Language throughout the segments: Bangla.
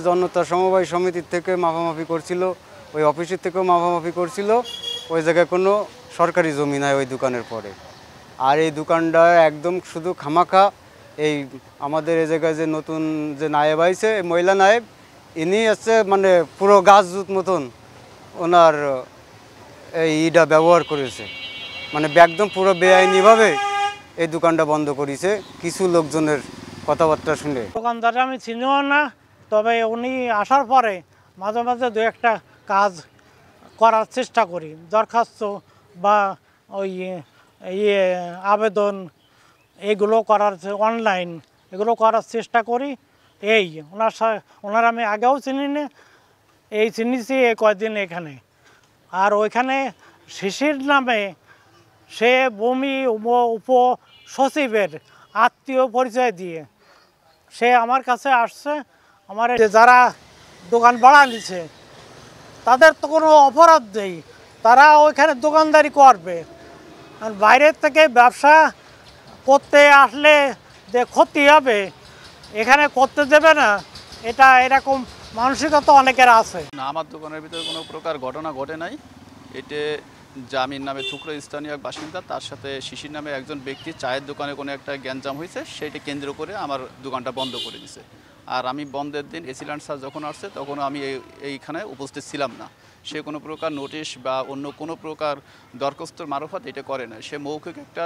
জনতা সমবায় সমিতির থেকে মাপামাপি করছিল, ওই অফিসের থেকেও মাপামাপি করছিল। ওই জায়গায় কোনো সরকারি জমি নাই ওই দোকানের পরে। আর এই দোকানটা একদম শুধু খামাখা এই আমাদের এই জায়গায় যে নতুন যে নায়েব আইছে, মহিলা নায়েব, ইনি হচ্ছে মানে পুরো গাছ জুত মতন ওনার এইটা ব্যবহার করেছে, মানে একদম পুরো বেআইনিভাবে এই দোকানটা বন্ধ করেছে কিছু লোকজনের কথাবার্তা শুনে। দোকানদার আমি চিনিও না, তবে উনি আসার পরে মাঝে মাঝে দু একটা কাজ করার চেষ্টা করি, দরখাস্ত বা ওই আবেদন এগুলো করার অনলাইন এগুলো করার চেষ্টা করি। এই ওনার আমি আগেও চিনি না, এই চিনিছি এই কয়েকদিন এখানে। আর ওইখানে শিশির নামে সে ভূমি উপ সচিবের আত্মীয় পরিচয় দিয়ে সে আমার কাছে আসছে। আমার যারা দোকান ভাড়া নিচ্ছে তাদের তো কোনো অপরাধ নেই, তারা ওইখানে দোকানদারি করবে। আর বাইরের থেকে ব্যবসা করতে আসলে যে ক্ষতি হবে এখানে করতে দেবে না, এটা এরকম মানসিকতা অনেকের আছে। না, আমার দোকানের ভিতরে কোনো প্রকার ঘটনা ঘটে নাই। এতে জামিন নামে থুকরো স্থানীয় এক বাসিন্দা, তার সাথে শিশির নামে একজন ব্যক্তি চায়ের দোকানে কোনো একটা গ্যাঞ্জাম হয়েছে, সেইটা কেন্দ্র করে আমার দোকানটা বন্ধ করে দিছে। আর আমি বন্ধের দিন এসিল্যান্ড স্যার যখন আসছে তখন আমি এইখানে উপস্থিত ছিলাম না। সে কোনো প্রকার নোটিশ বা অন্য কোনো প্রকার দরখাস্তর মারফত এটা করে না, সে মৌখিক একটা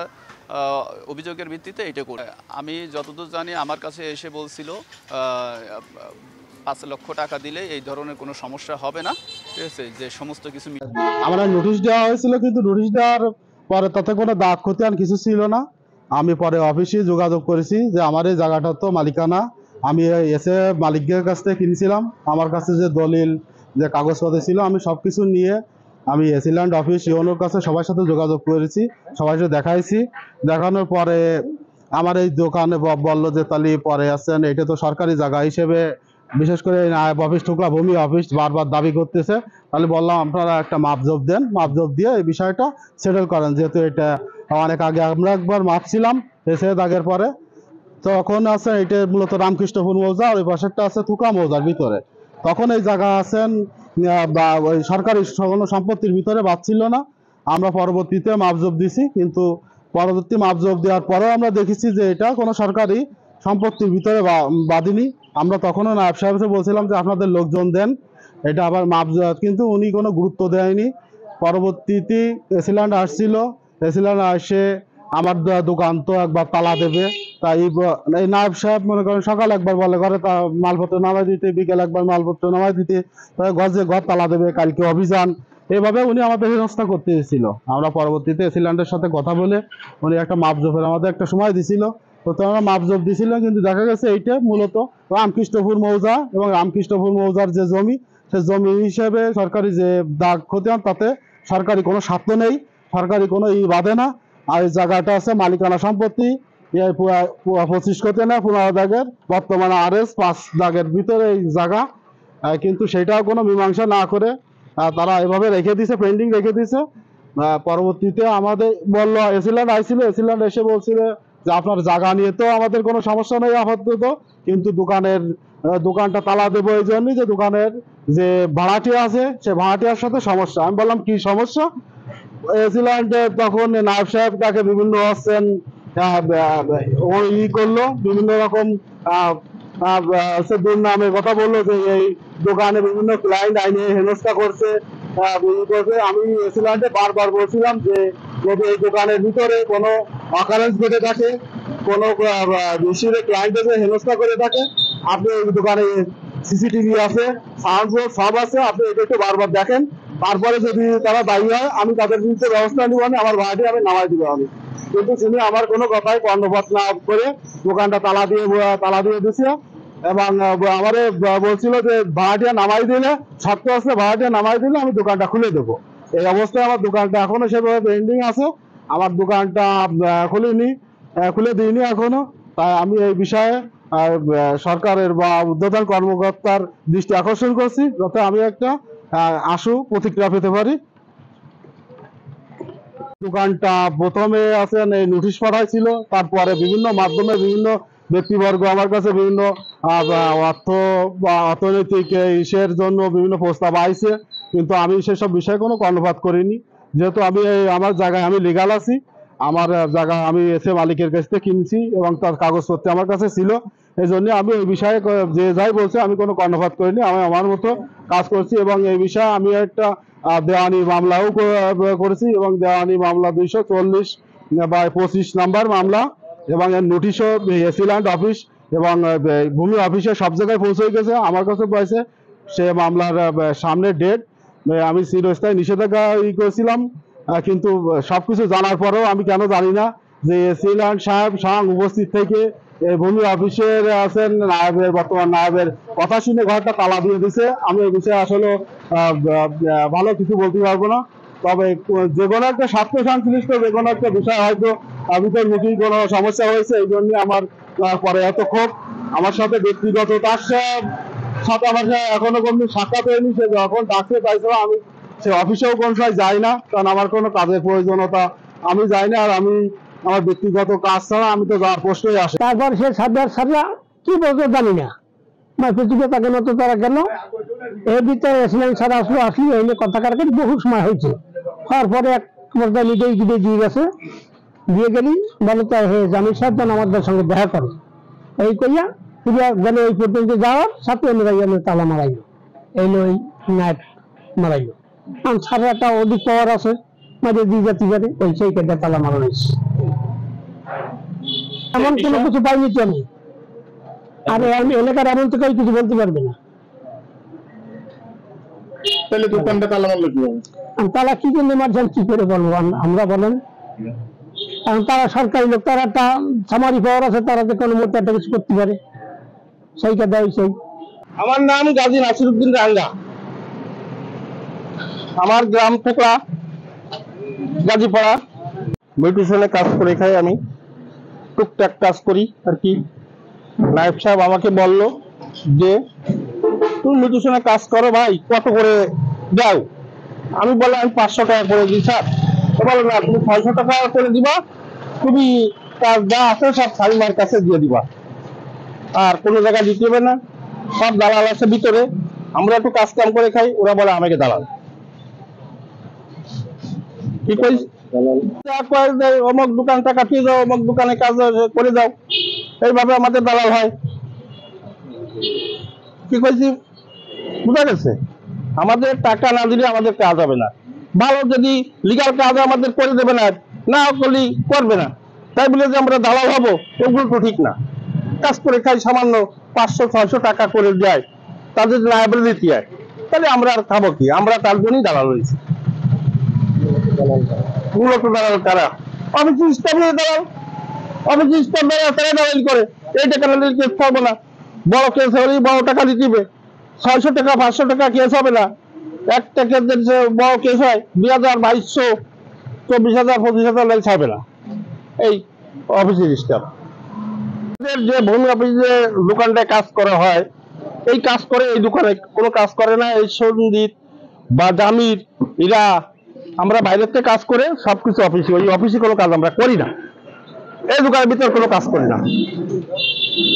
অভিযোগের ভিত্তিতে এটা করে। আমি যতদূর জানি আমার কাছে এসে বলছিল 5 লক্ষ টাকা দিলে এই ধরনের কোনো সমস্যা হবে না, ঠিক আছে, যে সমস্ত কিছু আমরা নোটিশ দেওয়া হয়েছিল, কিন্তু নোটিশ দেওয়ার পরে তাতে কোনো দাগ খতিয়ান কিছু ছিল না। আমি পরে অফিসে যোগাযোগ করেছি যে আমার এই জায়গাটা তো মালিকানা, আমি এসে মালিকের কাছ থেকে কিনেছিলাম। আমার কাছে যে দলিল যে কাগজপত্র ছিল আমি সব কিছু নিয়ে আমি এসিল্যান্ড অফিস ইউনোর কাছে সবার সাথে যোগাযোগ করেছি, সবার সাথে দেখাইছি। দেখানোর পরে আমার এই দোকানে বললো যে তাহলে পরে আসছেন, এটা তো সরকারি জায়গা হিসেবে, বিশেষ করে নায়েব অফিস টুকলা ভূমি অফিস বারবার দাবি করতেছে। তাহলে বললাম আপনারা একটা মাপজোপ দেন, মাপজোপ দিয়ে এই বিষয়টা সেটেল করেন, যেহেতু এটা অনেক আগে আমরা একবার মাপছিলাম এসে দাগের পরে। তখন আছে এটা মূলত রামকৃষ্ণপুর মৌজা, ওই পাশেরটা আছে তুকা মৌজার ভিতরে। তখন এই জায়গা আছেন বা ওই সরকারি কোনো সম্পত্তির ভিতরে বাঁচছিল না। আমরা পরবর্তীতে মাপজোপ দিছি, কিন্তু পরবর্তী মাপজোপ দেওয়ার পরেও আমরা দেখেছি যে এটা কোনো সরকারি সম্পত্তির ভিতরে বাঁধেনি। আমরা তখনও নায়েব সাহেবকে বলছিলাম যে আপনাদের লোকজন দেন এটা আবার মাপজোপ, কিন্তু উনি কোনো গুরুত্ব দেয়নি। পরবর্তীতে এসিল্যান্ড আসছিল, এসিল্যান্ড আসে আমার দোকান তো একবার তালা দেবে, তাই এই নায়েব সাহেব মনে করেন সকাল একবার বলে ঘরে মালপত্র নামাই দিতে, বিকেল একবার মালপত্র নামাই দিতে, ঘর তালা দেবে, কালকে অভিযান, এভাবে উনি আমাদের হেনস্থা করতে এসেছিল। আমরা পরবর্তীতে এসিল্যান্ডের সাথে কথা বলে উনি একটা মাপজোপের আমাদের একটা সময় দিছিল, তো আমরা মাপজোপ দিছিল, কিন্তু দেখা গেছে এইটা মূলত রামকৃষ্ণপুর মৌজা এবং রামকৃষ্ণপুর মৌজার যে জমি, সে জমি হিসেবে সরকারি যে দাগ খতিয়ান তাতে সরকারি কোনো স্বার্থ নেই, সরকারি কোনো বাধে না। আর এই জায়গাটা আছে মালিকানা সম্পত্তি, 25 কোটি না 15 দাগের, বর্তমানে RS 5 দাগের ভিতরে এই জায়গা, কিন্তু সেটাও কোনো মীমাংসা না করে তারা এভাবে রেখে দিছে, পেন্ডিং রেখে দিছে। পরবর্তীতে আমাদের বললো এসিল্যান্ড আইছিল, এসিল্যান্ড এসে বলছিল যে আপনার জায়গা নিয়ে তো আমাদের কোনো সমস্যা নেই আপাতত, কিন্তু দোকানটা তালা দেবো এই জন্যই যে দোকানের যে ভাড়াটিয়া আছে সে ভাড়াটিয়ার সাথে সমস্যা। আমি বললাম কি সমস্যা? এসিল্যান্ডে তখন নায়েব সাহেব তাকে বিভিন্ন আসছেন করলো, বিভিন্ন রকম দুর্নামে কথা বললো যে এই দোকানে বিভিন্ন ক্লায়েন্ট আইনে হেনস্থা করছে। আমি এসিল্যান্ডে বারবার বলছিলাম যে যদি এই দোকানের ভিতরে কোনো অকারেন্স ঘটে থাকে, কোনো ক্লায়েন্ট এসে হেনস্থা করে থাকে, আপনি এই দোকানে সিসিটিভি আছে, সাউন্ড বোর্ড সব আছে, আপনি এটা একটু বারবার দেখেন, তারপরে যদি তারা দায়ী হয় আমি তাদের বিরুদ্ধে ব্যবস্থা নিব, আমার ভাড়াটি আমি নামাই দিব আমি। কিন্তু তিনি আমার কোনো কথাই কর্ণপাত না করে দোকানটা তালা দিয়ে দিছে এবং আমার বলছিল যে ভাড়াটিয়া নামাই দিলে, শর্ত আছে ভাড়াটিয়া নামাই দিলে আমি দোকানটা খুলে দেবো। এই অবস্থায় আমার দোকানটা এখনো সেভাবে পেন্ডিং আছে, আমার দোকানটা খুলে দিইনি এখনো। তাই আমি এই বিষয়ে সরকারের বা ঊর্ধ্বতন কর্মকর্তার দৃষ্টি আকর্ষণ করছি, যাতে আমি একটা আশু প্রতিক্রিয়া পেতে পারি। দোকানটা প্রথমে আছেন এই নোটিশ পাঠাইছিল, তারপরে বিভিন্ন মাধ্যমে বিভিন্ন ব্যক্তিবর্গ আমার কাছে বিভিন্ন অর্থ বা অর্থনৈতিক ইসের জন্য বিভিন্ন প্রস্তাব আইছে, কিন্তু আমি সেসব বিষয়ে কোনো কর্ণপাত করিনি। যেহেতু আমি আমার জায়গায় আমি লিগাল আছি, আমার জায়গা আমি এসে মালিকের কাছ থেকে কিনছি এবং তার কাগজপত্র আমার কাছে ছিল, এই জন্য আমি এই বিষয়ে যে যাই বলছে আমি কোনো কর্ণপাত করিনি। আমি আমার মতো কাজ করছি এবং এই বিষয়ে আমি একটা দেওয়ানি মামলাও করেছি এবং দেওয়ানি মামলা 240 বা 25 নাম্বার মামলা এবং এর নোটিশও এসিল্যান্ড অফিস এবং ভূমি অফিসে সব জায়গায় পৌঁছে গেছে, আমার কাছে পাইছে। সে মামলার সামনের ডেট আমি চিরস্থায়ী নিষেধাজ্ঞা করেছিলাম, কিন্তু সবকিছু জানার পরেও আমি কেন জানি না যে এসিল্যান্ড সাহেব সাং উপস্থিত থেকে ভূমি অফিসের আছেন নায়েবের, বর্তমান নায়েবের কথা শুনে ঘরটা তালা দিয়ে দিছে। আমি এই বিষয়ে আসলে ভালো কিছু বলতে পারবো না, তবে যে কোনো একটা স্বার্থ সংশ্লিষ্ট যে কোনো একটা বিষয় হয়তো ভিতরমুখী কোনো সমস্যা হয়েছে, এই জন্য আমার পরে এত ক্ষোভ। আমার সাথে ব্যক্তিগত তার সাথে আমার এখনো কোনো সাক্ষাৎ হয়নি, সে যখন ডাকতে চাইছে আমি সে অফিসেও কোন সময় যাই না, কারণ আমার কোনো কাজের প্রয়োজনীয়তা আমি যাই না, আর আমি আমার ব্যক্তিগত কাজ ছাড়া আমি তো যাওয়ার প্রশ্নই আসে। তারপর সে সাজা কি বলতে জানি না, পৃথিবী তাকে মতো তারা গেল এর ভিতরে এসিলেন সারা আসলি হইলে কথা কাটাকাটি বহু সময় হয়েছে। হওয়ার পরে এক পর্যায়ে নিজেই গিয়ে দিয়ে গেছে, দিয়ে গেলি বলে তো হে জামির সাহেব যেন আমাদের সঙ্গে দেখা করে, এই কইয়া ফিরিয়া গেলে ওই পর্যন্ত যাওয়ার সাথে অনুযায়ী আমি তালা মারাইল, এইলো ওই নাইট মারাইল। কারণ সারা একটা অধিক পাওয়ার আছে মাঝে দিয়ে যাতে পারে ওই সেই কেটে তালা মারা হয়েছে। এমন কোনো কিছু পাইনি তো আমি, আর এলাকার এমন তো কেউ কিছু বলতে পারবে না। তাহলে দোকানটা তালা মারলো কিভাবে? তারা কি জন্য মারছেন কি করে বলবো আমরা, বলেন? কারণ তারা সরকারি লোক, তারা একটা সামারি পাওয়ার আছে, তারা যে কোনো মুহূর্তে একটা কিছু করতে পারে, সেইটা দেয় সেই। আমার নাম গাজী নাসিরউদ্দিন রাঙ্গা, আমার গ্রাম থেকে গাজীপাড়া। বিউটিশিয়ানে কাজ করে খাই আমি, টুকটাক কাজ করি আর কি। নায়েব সাহেব আমাকে বললো যে তুমি বিউটিশিয়ানে কাজ করো ভাই, কত করে দাও? আমি বললাম আমি 500 টাকা করে দিই স্যার। তো বলো না, তুমি 600 টাকা করে দিবা, তুমি কাজ যা আছে সব সালিমার কাছে দিয়ে দিবা, আর কোনো জায়গায় দিতে হবে না, সব দালাল আছে ভিতরে, আমরা একটু কাজ কাম করে খাই, ওরা বলে আমাকে দালাল। কি কই অমুক দোকান টাকা দিয়ে যাও, অমুক দোকানে কাজ করে যাও, এইভাবে আমাদের দালাল হয়। কি কইছি বুঝা গেছে? আমাদের টাকা না দিলে আমাদের কাজ হবে না। ভালো যদি লিগাল কাজ আমাদের করে দেবে না, না করলে করবে না, তাই বলে যে আমরা দালাল হবো, ওগুলো তো ঠিক না। কাজ করে খাই সামান্য 500-600 টাকা করে যায়, তাদের লায়াবিলিটি হয়, তাহলে আমরা আর খাবো কি? আমরা তার জন্যই দালাল হয়েছি। মূলত দালাল কারা? অফিস স্টাফ দালাল, অফিস স্টাফ তারা দালাল করে। এই টাকা না দিলে কেস পাবো না, বড় কেস হলেই বড় টাকা দিতে হবে। 600 টাকা 500 টাকা কেস হবে না, একটা কেস বড় কেস হয় 2000, 2200, 24,000, 25,000 লাইস হবে না। এই অফিসের স্টাফ যে ভূমি অফিসে দোকানটায় কাজ করা হয়, এই কাজ করে এই দোকানে কোনো কাজ করে না। এই সন্দীপ বা জামির এরা আমরা বাইরের থেকে কাজ করে সবকিছু অফিসে, ওই অফিসে কোনো কাজ আমরা করি না, এই দোকানের ভিতরে কোনো কাজ করি না।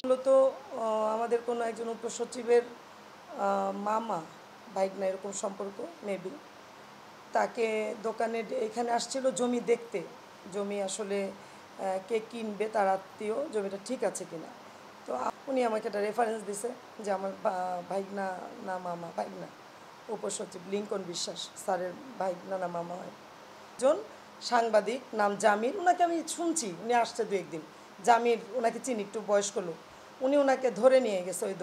মূলত আমাদের কোনো একজন উপসচিবের মামা ভাইগনা এরকম সম্পর্ক মেবি, তাকে দোকানে এখানে আসছিল জমি দেখতে, জমি আসলে কে কিনবে তার আত্মীয়, জমিটা ঠিক আছে কিনা। তো উনি আমাকে একটা রেফারেন্স দিছে যে আমার ভাইগনা না মামা, ভাইগনা উপসচিব লিঙ্কন বিশ্বাস স্যারের ভাইগনা না মামা হয়। একজন সাংবাদিক নাম জামির, ওনাকে আমি শুনছি, উনি আসছে 2-1 দিন। জামির ওনাকে চিনি, একটু বয়স্ক লোক। উনি ওনাকে ধরে নিয়ে গেছে ওই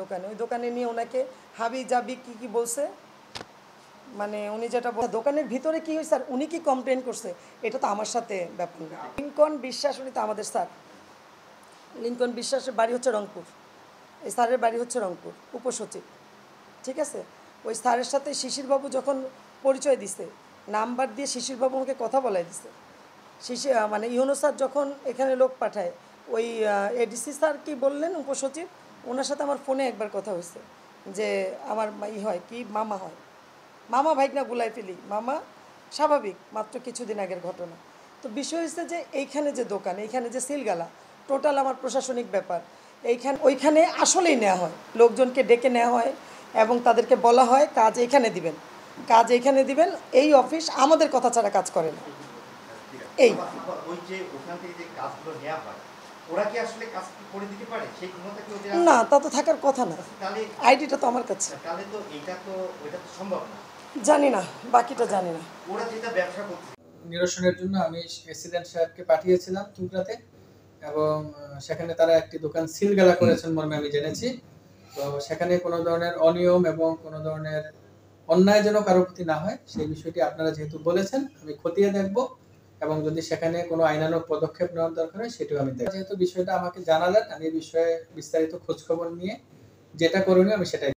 দোকানে নিয়ে ওনাকে হাবি জাবি কি বলছে, মানে উনি যেটা দোকানের ভিতরে কি হয়েছে আর উনি কি কমপ্লেন করছে এটা তো আমার সাথে ব্যাপার না। লিঙ্কন বিশ্বাস উনি তো আমাদের স্যার, লিঙ্কন বিশ্বাসের বাড়ি হচ্ছে রংপুর, এই স্যারের বাড়ি হচ্ছে রংপুর, উপসচিব, ঠিক আছে। ওই স্যারের সাথে শিশিরবাবু যখন পরিচয় দিছে, নাম্বার দিয়ে শিশিরবাবু আমাকে কথা বলাই দিছে। মানে ইউনো স্যার যখন এখানে লোক পাঠায়, ওই এডিসি স্যার কি বললেন উপসচিব, ওনার সাথে আমার ফোনে একবার কথা হয়েছে যে আমার হয় কি মামা হয়, মামা ভাইগনা গুলাই ফেলি, মামা স্বাভাবিক, মাত্র কিছুদিন আগের ঘটনা। তো বিষয় হচ্ছে যে এইখানে যে দোকান, এইখানে যে সিলগালা, টোটাল আমার প্রশাসনিক ব্যাপার, ওইখানে আসলেই নেওয়া হয়, লোকজনকে ডেকে নেওয়া হয় এবং তাদেরকে বলা হয় কাজ এখানে দিবেন, কাজ এখানে দিবেন। এই অফিস আমাদের কথা ছাড়া কাজ করে না। এই ওই যে ওখান থেকে যে কাজগুলো নেওয়া হয়, ওরা কি আসলে কাজ করে দিতে পারে? সেই ক্ষমতা কি ওদের আছে? না, তা তো থাকার কথা না। তাহলে আইডিটা তো আমার কাছে। তাহলে তো ওইটা তো সম্ভব না। জানি না, বাকিটা জানি না। ওরা যেটা ব্যবসা করছে নিরসনের জন্য আমি প্রেসিডেন্ট সাহেবকে পাঠিয়েছিলাম টুকরাতে, এবং সেখানে তারা একটি দোকান সিলগালা করেছেন মর্মে আমি জেনেছি। তো সেখানে কোনো ধরনের অনিয়ম এবং কোনো ধরনের অন্যায় যেন কারো প্রতি না হয়, সেই বিষয়টি আপনারা যেহেতু বলেছেন আমি খতিয়ে দেখব, এবং যদি সেখানে কোনো আইনানুগ পদক্ষেপ নেওয়ার দরকার হয় সেটিও আমি দেখব। যেহেতু বিষয়টা আমাকে জানালেন, আমি এই বিষয়ে বিস্তারিত খোঁজখবর নিয়ে যেটা করণীয় আমি সেটাই